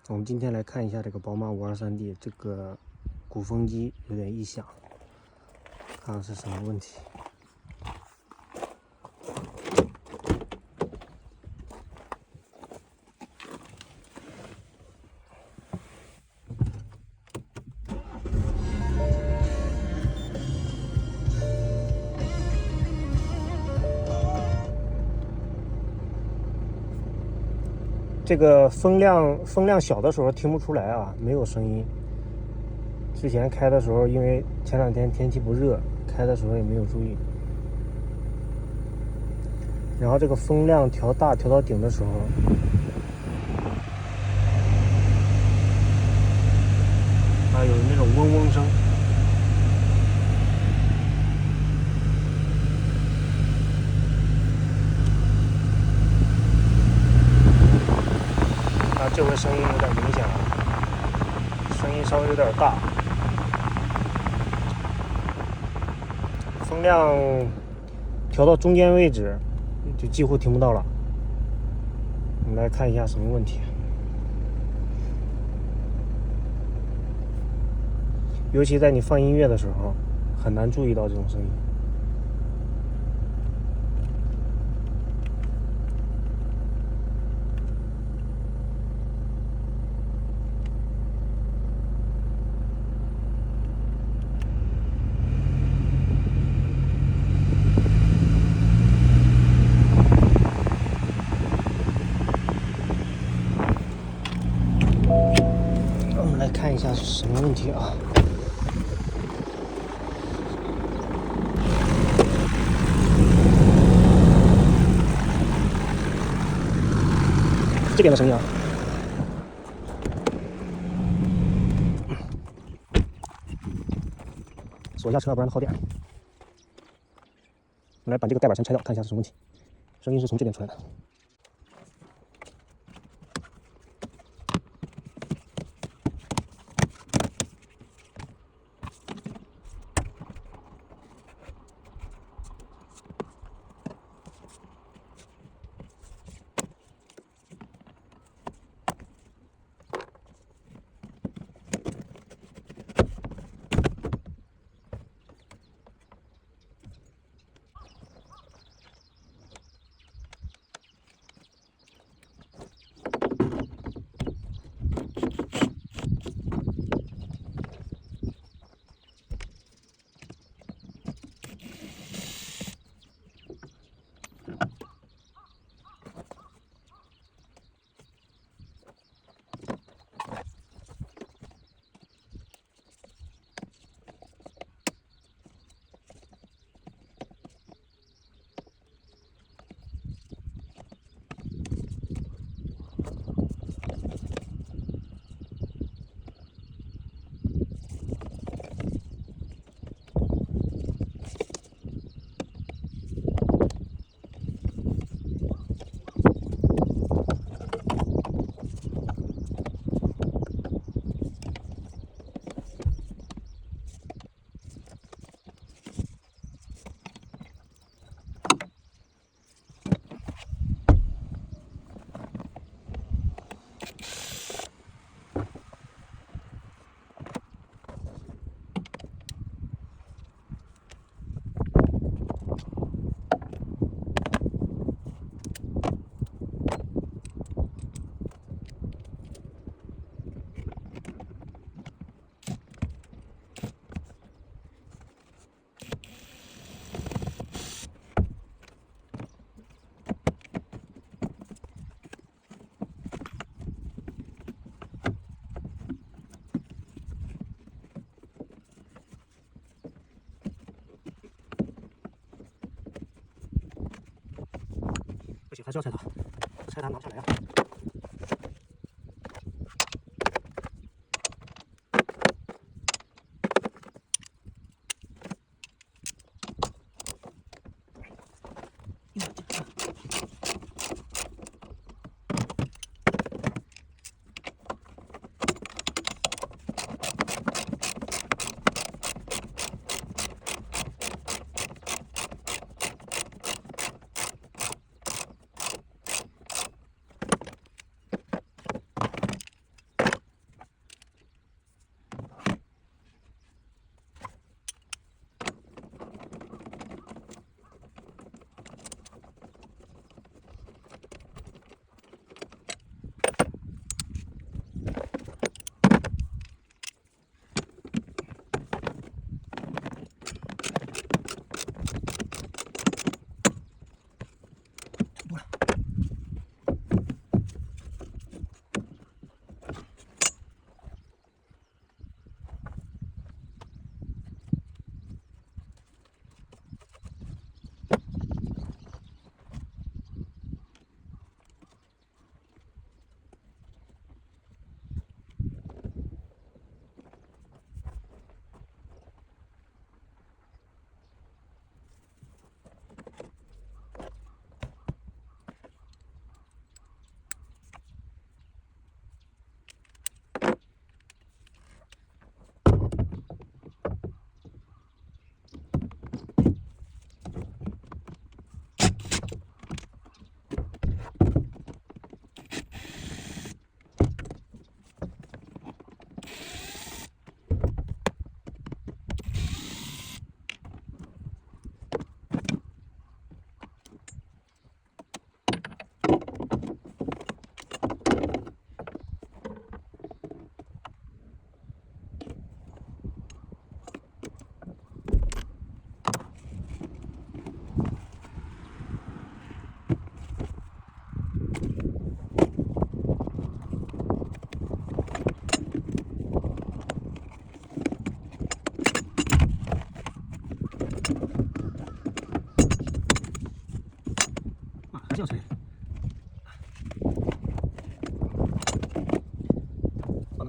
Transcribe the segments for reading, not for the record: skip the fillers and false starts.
我们今天来看一下这个宝马 523D 这个鼓风机有点异响，看看是什么问题。这个风量小的时候听不出来啊，没有声音。之前开的时候，因为前两天天气不热，开的时候也没有注意。然后这个风量调大调到顶的时候，有那种嗡嗡声。这回声音有点明显了，声音稍微有点大，风量调到中间位置就几乎听不到了。我们来看一下什么问题，尤其在你放音乐的时候，很难注意到这种声音。我们来看一下是什么问题啊？这边的声音啊，锁一下车，不然它耗电。我们来把这个盖板先拆掉，看一下是什么问题。声音是从这边出来的。不行，还是要拆它，不拆它拿不下来啊。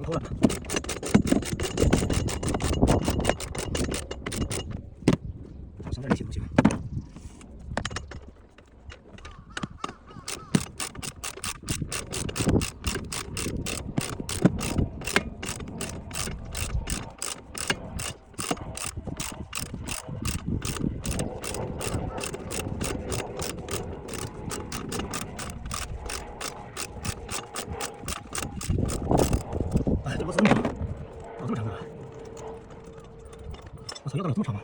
头了。上点力气都行。哎，这螺丝这么长，搞这么长啊！我操，要到了这么长吗？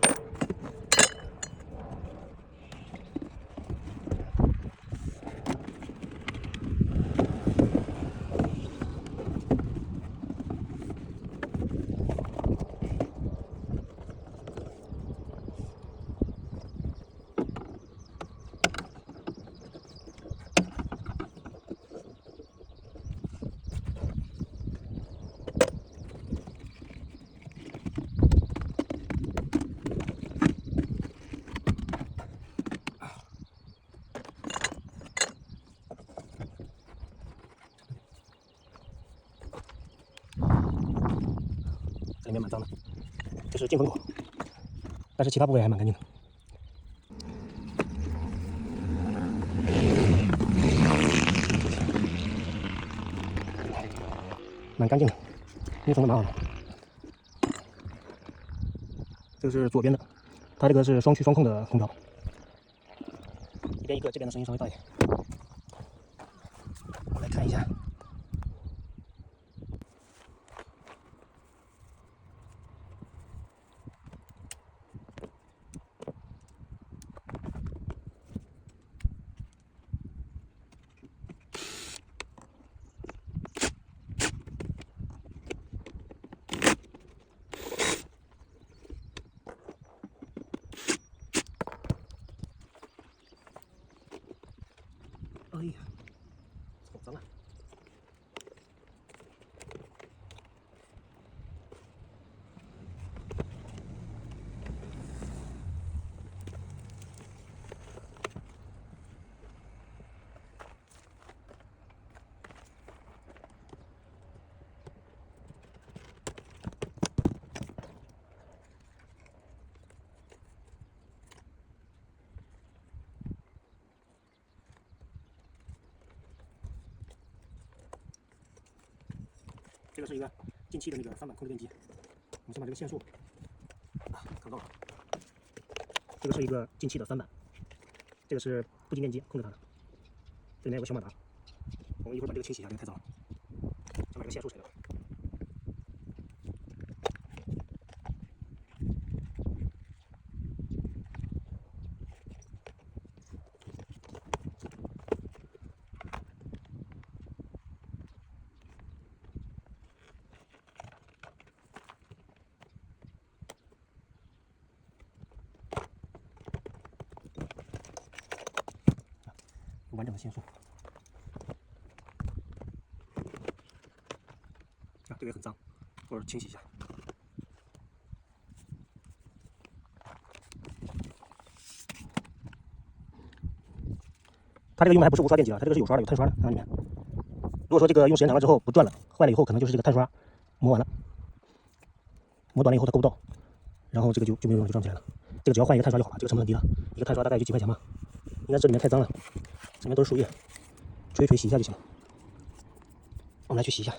这里面蛮脏的，这是进风口，但是其他部位还蛮干净的。蛮干净的，密封的蛮好的。这个是左边的，它这个是双区双控的空调，一边一个，这边的声音稍微大一点。我来看一下。哎呀，好脏啊！这个是一个进气的那个3板控制电机，我们先把这个线束扛到了。这个是一个进气的3板，这个是步进电机控制它的，这里面有个小马达，我们一会儿把这个清洗一下，这个太脏了，先把这个线束拆掉。完整的线束啊，这个也很脏，或者清洗一下。它这个用的还不是无刷电机啊，它这个是有刷的，有碳刷的，看里面。如果说这个用时间长了之后不转了，坏了以后，可能就是这个碳刷磨完了，磨短了以后它勾不到，然后这个就没有用，就转不起来了。这个只要换一个碳刷就好了，这个成本很低了，一个碳刷大概就几块钱吧。应该这里面太脏了，这里面都是树叶，吹一吹洗一下就行了。我们来去洗一下。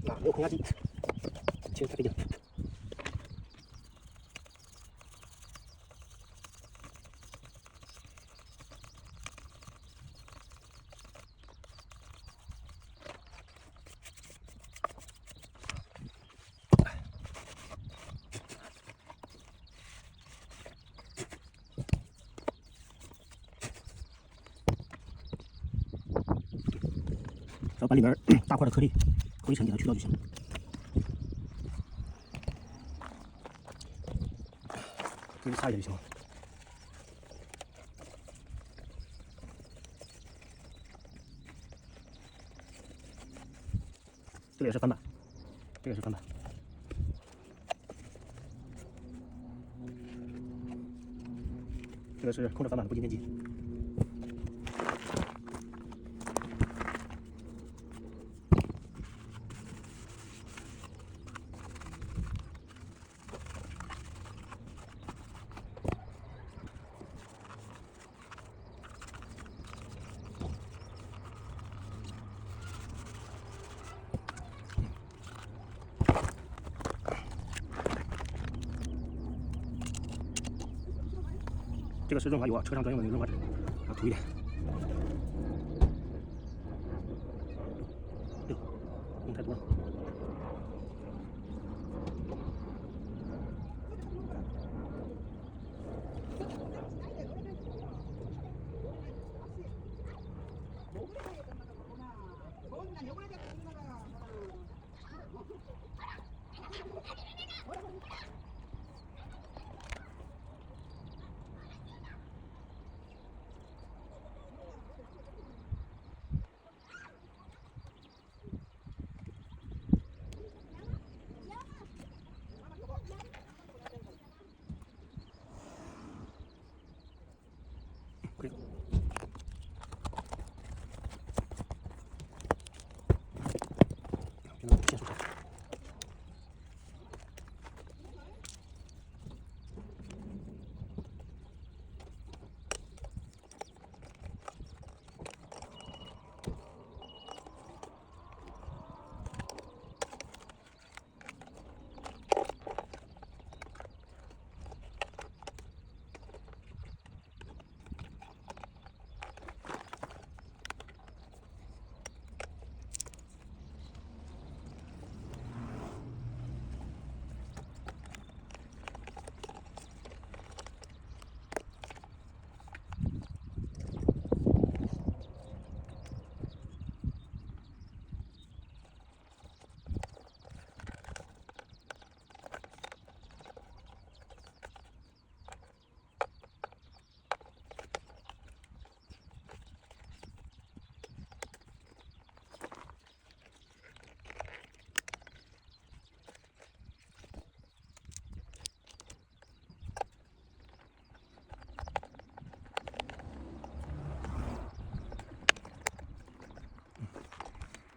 啊，没有空压机，其实太费劲了。要把里面大块的颗粒、灰尘给它去掉就行了。给你擦一下就行了。这个也是翻版，这个也是翻版。这个是空着翻版的不筋电机。这个是润滑油啊，车上专用的那个润滑纸，然后涂一点。哟，用太多了。可以。现在线束上。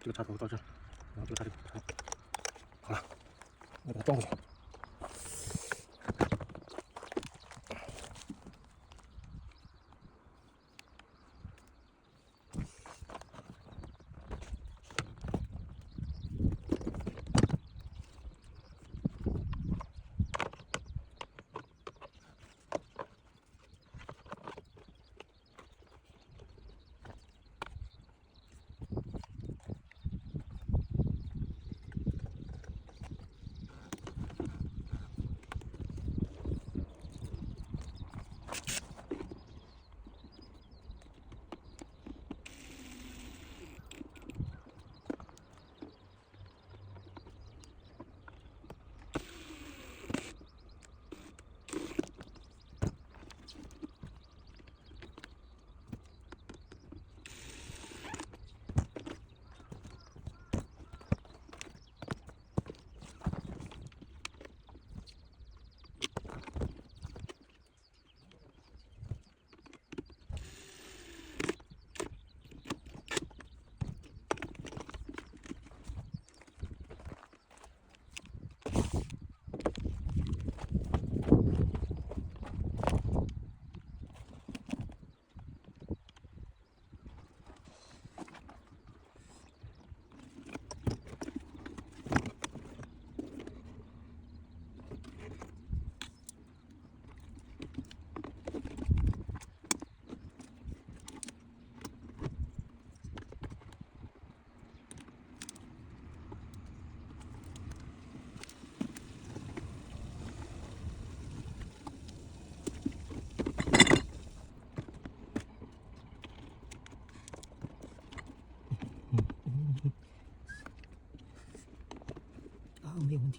这个插头到这，然后这个插头，好了，我给它装回去。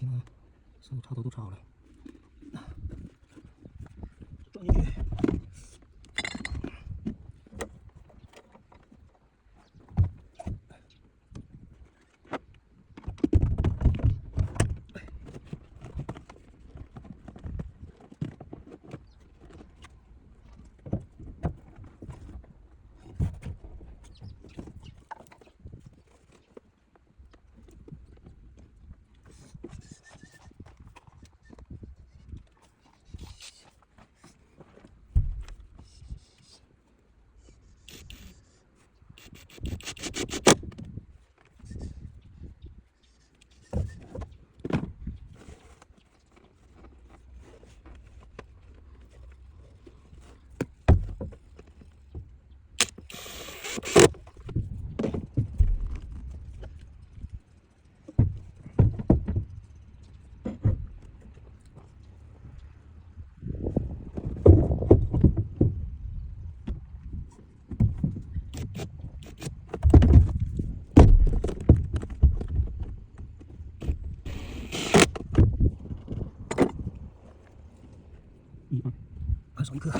题呢，所有插头都插好了，装进去。还少一颗。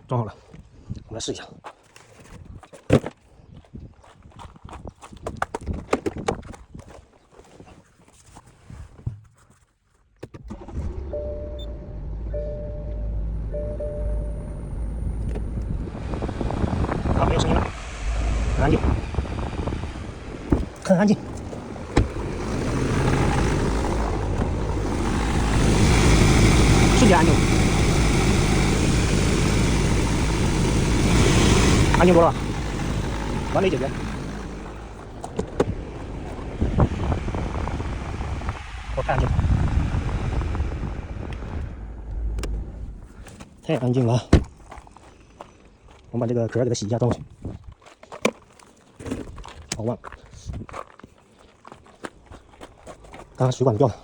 装好了，我们来试一下。好，没有声音了，很安静，很安静。瞬间安静，安静多了，完美解决。我太安静了，太安静了。我们把这个壳给它洗一下，装回去。好忘了，刚刚水管掉了。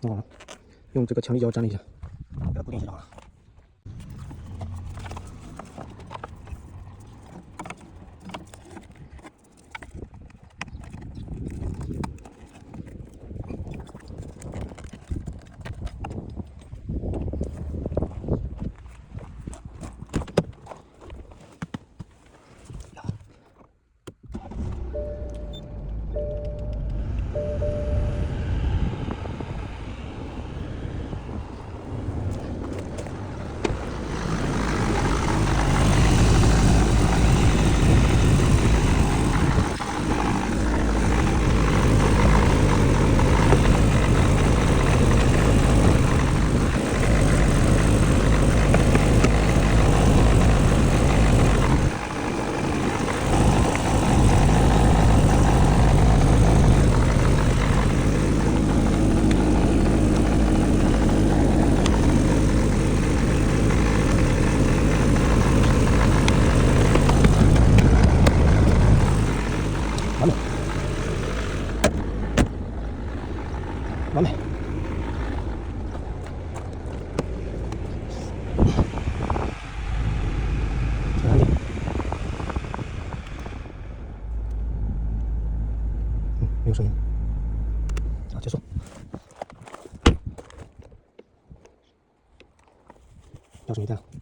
弄好了，用这个强力胶粘了一下，给它固定一下就好了。没有声音。好，结束。要是没电了。